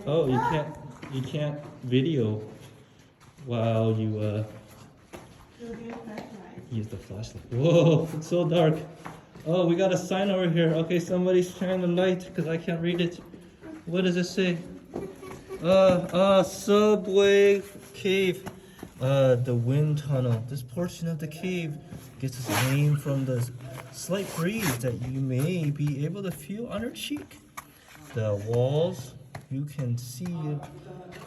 Oh, you can't video while you use the flashlight. Whoa, it's so dark. Oh, we got a sign over here. Okay, somebody's shining a light because I can't read it. What does it say? Subway cave. The wind tunnel. This portion of the cave gets its name from the slight breeze that you may be able to feel on your cheek. The walls, you can see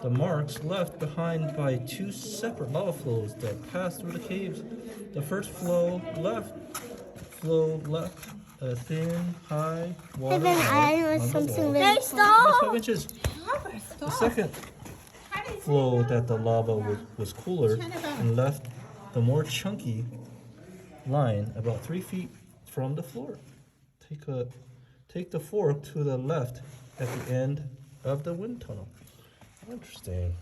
the marks left behind by two separate lava flows that pass through the caves. The first flow left, a thin, high water line on the wall. That's 12 inches. The second flow that the lava was cooler and left the more chunky line about 3 feet from the floor. Take the fork to the left at the end of the wind tunnel. Interesting.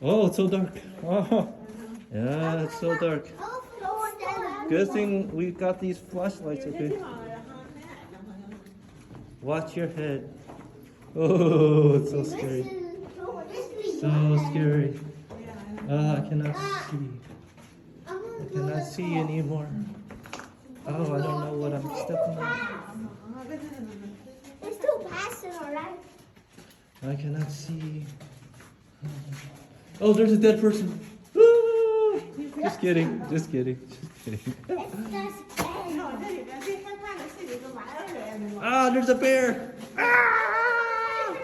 Oh, it's so dark. Oh, yeah, it's so dark. Good thing we got these flashlights, okay? Watch your head. Oh, it's so scary. So scary. I cannot see. I cannot see anymore. Oh, I don't know what I'm stepping on. It's still passing, alright? I cannot see. Oh, there's a dead person. Woo! Just kidding. Just kidding. Just kidding. Ah, there's a bear. Ah!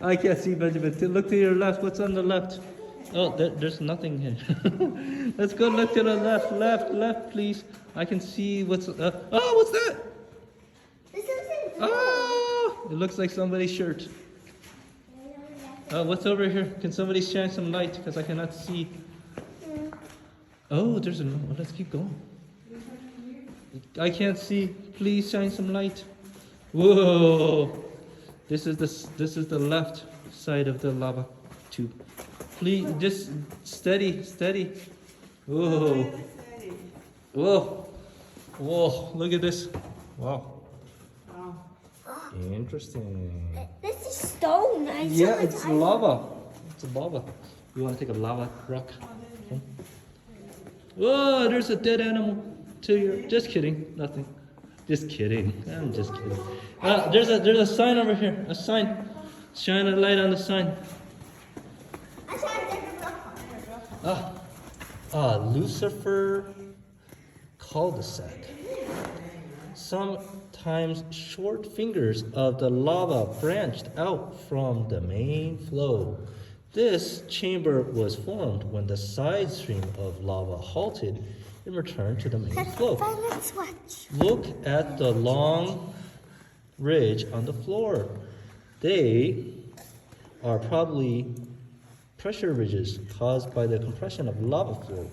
I can't see, Benjamin. Look to your left. What's on the left? Oh, there's nothing here. Let's go look to the left. Left, please. I can see what's. Oh, what's that? Oh, it looks like somebody's shirt. What's over here? Can somebody shine some light? Because I cannot see. Oh, there's a. Let's keep going. I can't see. Please shine some light. Whoa! This is the left side of the lava tube. Please, just steady. Whoa! Whoa! Look at this. Wow. Interesting. This is stone. Yeah, it's lava. It's lava. You want to take a lava rock? Whoa! There's a dead animal. Just kidding. Nothing. Just kidding. I'm just kidding. There's a sign over here. A sign. Shine a light on the sign. Lucifer cul-de-sac. Sometimes short fingers of the lava branched out from the main flow. This chamber was formed when the side stream of lava halted and returned to the main flow. Look at the long ridge on the floor. They are probably pressure ridges caused by the compression of lava flow.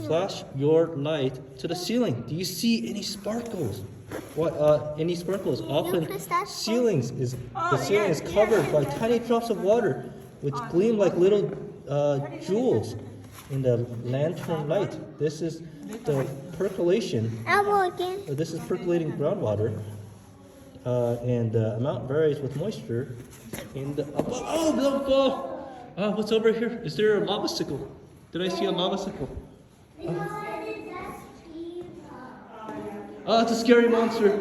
Flash your light to the ceiling. Do you see any sparkles? Any sparkles? Often the ceiling is covered by tiny drops of water, which gleam like little jewels in the lantern light. This is the percolation. This is percolating groundwater, and the amount varies with moisture in the above. Oh, don't fall! What's over here? Is there a lava sickle? Did I see a lava sickle? Oh, it's a scary monster.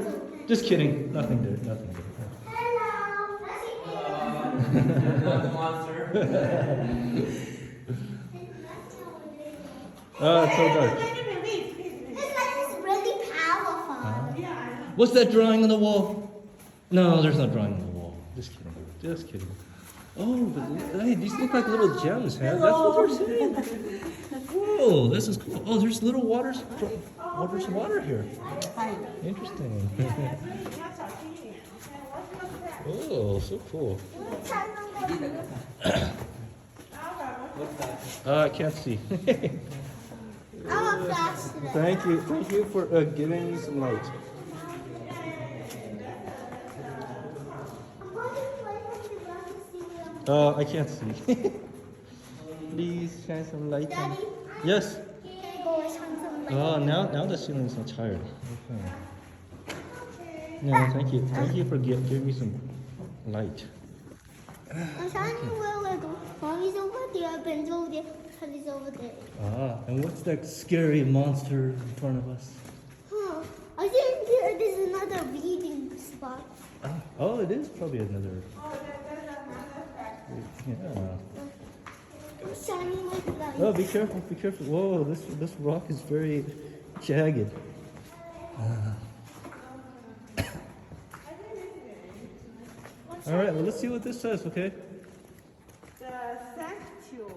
Just kidding. Nothing there. Oh, it's so dark. This is really powerful. What's that drawing on the wall? No, there's no drawing on the wall. Just kidding. Oh, but hey, these look like little gems, huh? That's what we're saying. Whoa, this is cool. Oh, there's little water here. Interesting. Oh, so cool. I can't see. Thank you for giving me some light. I can't see. Please shine some light on. Yes. Oh, now the ceiling is much higher. Okay. No, thank you. Thank you for giving me some light. I'm shining well, like, Mommy's over there, Ben's over there, Charlie's over there. Ah, and what's that scary monster in front of us? Huh. I think there's another reading spot. Ah, oh, it is probably another. Yeah. I'm shining with light. Oh, be careful, be careful. Whoa, this rock is very jagged. All right, well, let's see what this says, okay? The sanctum.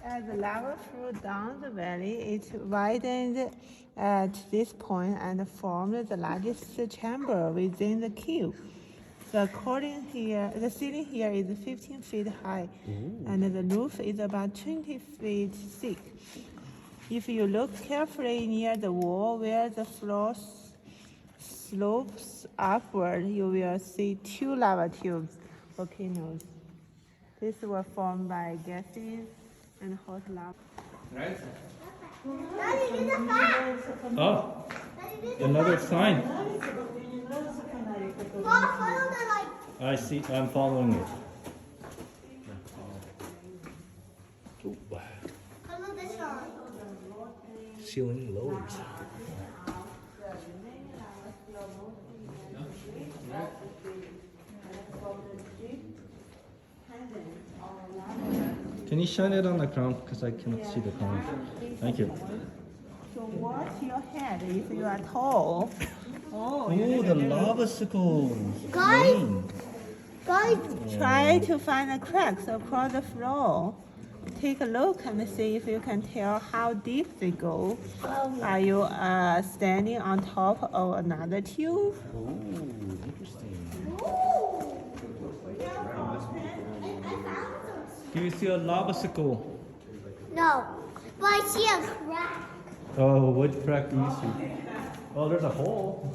As the lava flowed down the valley, it widened at this point and formed the largest chamber within the cave. The ceiling here is 15 feet high, and the roof is about 20 feet thick. If you look carefully near the wall where the floor slopes upward, you will see two lava tubes, volcanoes. These were formed by gases and hot lava. Daddy, get the fire. Oh, another sign. Follow the light. I see, I'm following it. Ooh, Follow the sun. ceiling lobes. Can you shine it on the ground? Because I cannot see the ground. Thank you. So watch your head if you are tall. Oh, the lava sickles. Guys. Guys, Try to find the cracks across the floor. Take a look and see if you can tell how deep they go. Are you standing on top of another tube? Oh, interesting. Do you see a lava sickle? no. But I see a crack. Oh, what crack do you see? Oh, there's a hole.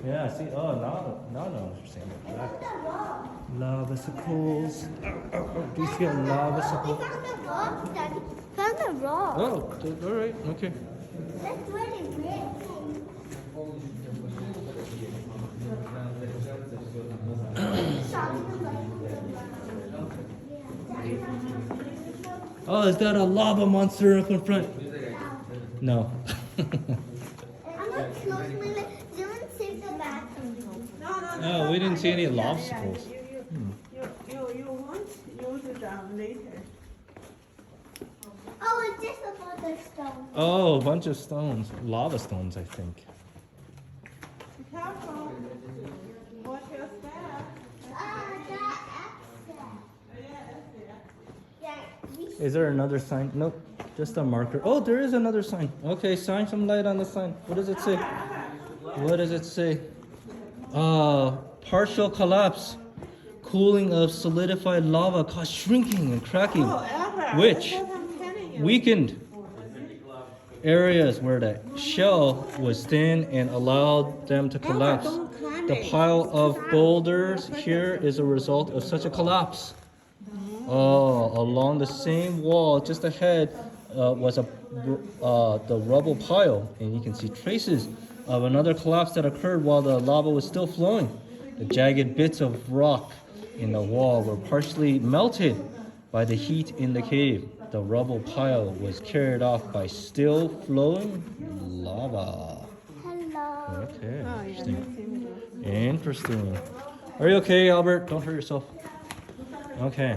Yeah, I see. Oh, now I understand the crack. Lava sickles. Do you see a lava sickle? We found the rock, Daddy. Found the rock. Oh, all right, okay. That's really big. Oh, is that a lava monster up in front? No. I'm gonna close my legs. Do you want to save the bathroom? No, we didn't see any lava sickles. You won't use them later. Oh, it's just about the stone. Oh, a bunch of stones. Lava stones, I think. Be careful. Watch your step. That yeah, we Is there another sign? Nope, just a marker. Oh, there is another sign. Okay, shine some light on the sign. What does it say? What does it say? Partial collapse. Cooling of solidified lava caused shrinking and cracking, Albert, which that's what I'm telling you. weakened areas where the shell was thin and allowed them to collapse. don't climb The it. pile of boulders here is a result of such a collapse. Oh, along the same wall just ahead was the rubble pile, and you can see traces of another collapse that occurred while the lava was still flowing. The jagged bits of rock in the wall were partially melted by the heat in the cave. The rubble pile was carried off by still flowing lava. hello. Okay, Oh, yeah, interesting. that's it. Interesting. Are you okay, Albert? Don't hurt yourself. Okay.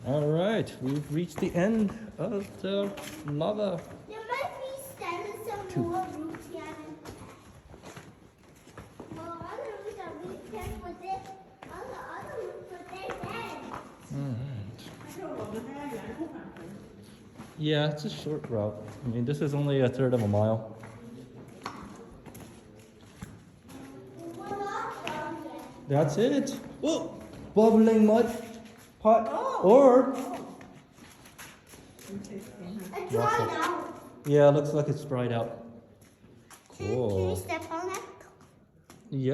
All right, we've reached the end of the lava. There might be some more roots here. Well, other roots are weak there for this. Other roots for their head. Yeah, it's a short route. I mean, this is only a third of a mile. That's it. Oh, bubbling mud pot or It's dried out. yeah, looks like it's dried out. Can you Cool. step on it?